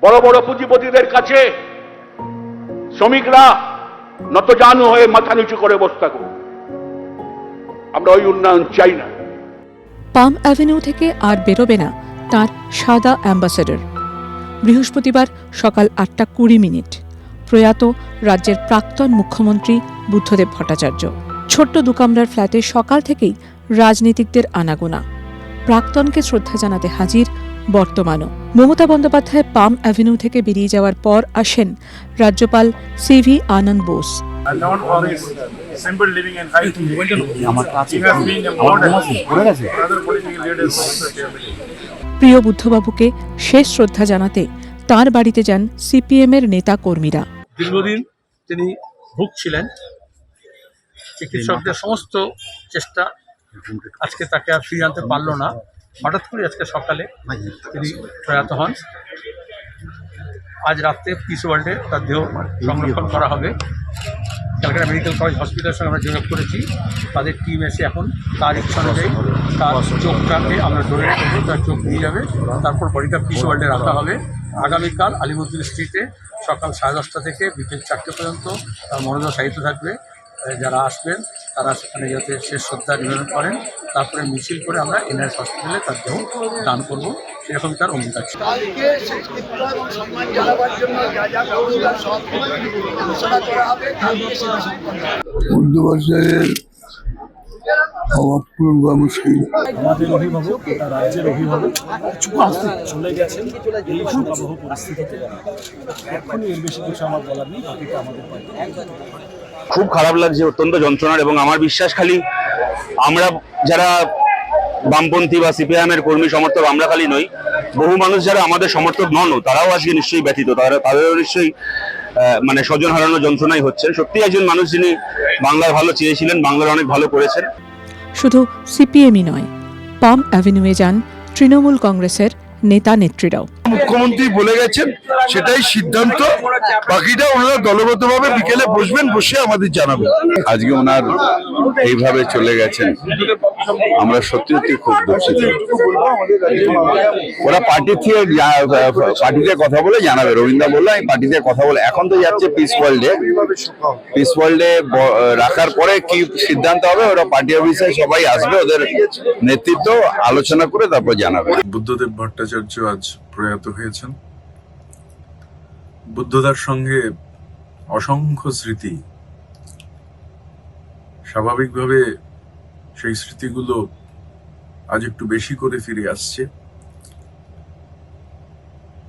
বড় বড় পুঁজিপতিদের কাছে শ্রমিকরা নতজানু হয়ে মাথা নিচু করে বসে থাকুক। আমরা ওই উন্নয়ন চাই না। পাম অ্যাভিনিউ থেকে আর বেরোবে না তাঁর সাদা অ্যাম্বাসেডর। বৃহস্পতিবার সকাল 8:20 প্রয়াত রাজ্যের প্রাক্তন মুখ্যমন্ত্রী বুদ্ধদেব ভট্টাচার্য। ছোট্ট দুকামরার ফ্ল্যাটে সকাল থেকেই রাজনীতিকদের আনাগোনা। প্রাক্তনকে শ্রদ্ধা জানাতে হাজির বর্তমানও। মমতা বন্দ্যোপাধ্যায় পাম অ্যাভিনিউ থেকে বেরিয়ে যাওয়ার পর আসেন রাজ্যপাল সিভি আনন্দ বোস। প্রিয় বুদ্ধবাবুকে শেষ শ্রদ্ধা জানাতে তাঁর বাড়িতে যান সিপিএম-এর নেতা কর্মীরা। দীর্ঘদিন তিনি ভুগছিলেন, চিকিৎসকদের সমস্ত চেষ্টা আজকে তাকে আর ফিরিয়ে আনতে পারলো না। হঠাৎ করে আজকে সকালে তিনি প্রয়াত হন। আজ রাত্রে পিস ওয়ার্ল্ডে তার দেহ সংরক্ষণ করা হবে। ক্যালকাটা মেডিকেল কলেজ হসপিটালের সঙ্গে আমরা যোগাযোগ করেছি। তাদের টিম এসে এখন তার ইচ্ছা অনুযায়ী তার চোখটাকে আমরা ডোনেট করবো, তার চোখ নিয়ে যাবে, তারপর বডিটা পিস ওয়ার্ল্ডে রাখা হবে। আগামীকাল আলিমুদ্দিন স্ট্রিটে সকাল 10:30 থেকে বিকেল 4টে পর্যন্ত তার মনোযোগ সাহিত্য থাকবে। যারা আসবেন তারা সেখানে যাতে শেষ শ্রদ্ধা নিবেদন করেন, তারপরে মিছিল করে আমরা এনআরএস হসপিটালে তার দেহ দান করবো, সেরকম তার অঙ্গীকার ছিল। অভাব পূরণ করা মুশকিল। আমাদের অভিভাবক, গোটা রাজ্যের অভিভাবক চলে গেছেন এই শোকাবহ পরিস্থিতিতে। এখনই এর বেশি কিছু আমার বলার নেই, বাকিটা আমাদের খুব খারাপ লাগছে, অত্যন্ত যন্ত্রণার। এবং আমার বিশ্বাস খালি আমরা যারা বামপন্থী বা সিপিআইএম এর কর্মী সমর্থক আমরা খালি নই, বহু মানুষ যারা আমাদের সমর্থক নন তারাও আজকে নিশ্চয়ই ব্যথিত। তাদেরও নিশ্চয়ই মানে স্বজন হারানো যন্ত্রণাই হচ্ছেন। সত্যি একজন মানুষ যিনি বাংলার ভালো চেয়েছিলেন, বাংলার অনেক ভালো করেছেন। শুধু সিপিএমই নয়, পাম অ্যাভিনিউয়ে যান তৃণমূল কংগ্রেসের নেতা নেত্রীরাও। মুখ্যমন্ত্রী বলে গেছেন, সেটাই সিদ্ধান্ত। বাকিটা ওনারা দলগতভাবে বিকেলে বসবেন, বসে আমাদের জানাবেন। আজকে ওনার এইভাবে চলে গেছেন, আমরা সত্যি সত্যি খুব দুঃখিত। ওরা পার্টিতে কথা বলে জানাবে। রবীন্দ্র বললো আমি পার্টিতে কথা বলে, এখন তো যাচ্ছে পিস ওয়ার্ল্ডে রাখার পরে কি সিদ্ধান্ত হবে ওরা পার্টি অফিসে সবাই আসবে, ওদের নেতৃত্ব আলোচনা করে তারপর জানাবে। বুদ্ধদেব ভট্টাচার্য আজ প্রয়াত হয়েছেন। বুদ্ধদার সঙ্গে অসংখ্য স্মৃতি। স্বাভাবিকভাবে সেই স্মৃতিগুলো আজ একটু বেশি করে ফিরে আসছে।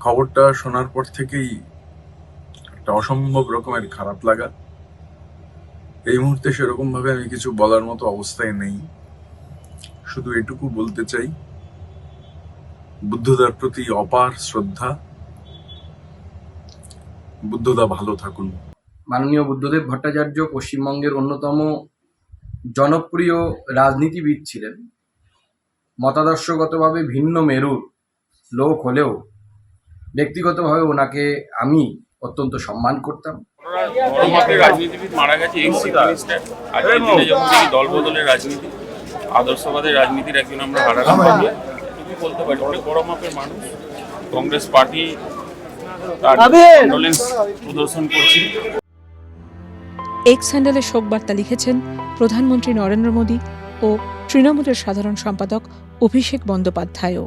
খবরটা শোনার পর থেকেই একটা অসম্ভব রকমের খারাপ লাগা। এই মুহূর্তে সেরকম ভাবে আমি কিছু বলার মতো অবস্থায় নেই। শুধু এটুকু বলতে চাই, বুদ্ধদার প্রতি অপার শ্রদ্ধা। বুদ্ধদা ভালো থাকুন। মাননীয় বুদ্ধদেব ভট্টাচার্য পশ্চিমবঙ্গের অন্যতম জনপ্রিয় রাজনীতিবিদ ছিলেন। মতাদর্শগতভাবে ভিন্ন মেরুর লোক হলেও ব্যক্তিগতভাবে ওনাকে আমি অত্যন্ত সম্মান করতাম। রাজনীতিবিদ মারা গেছে, এক্স চিফ মিনিস্টার। আজকের দিনে যখন দেখি দল বদলের রাজনীতি, আদর্শবাদের রাজনীতির একজন আমরা হারালাম। বলতে পারি অনেক বড় মাপের মানুষ। কংগ্রেস পার্টি কন্ডোলেন্স প্রদর্শন করছে। এক্স হ্যান্ডেলে শোক বার্তা লিখেছেন প্রধানমন্ত্রী নরেন্দ্র মোদী ও তৃণমূলের সাধারণ সম্পাদক অভিষেক বন্দ্যোপাধ্যায়ও।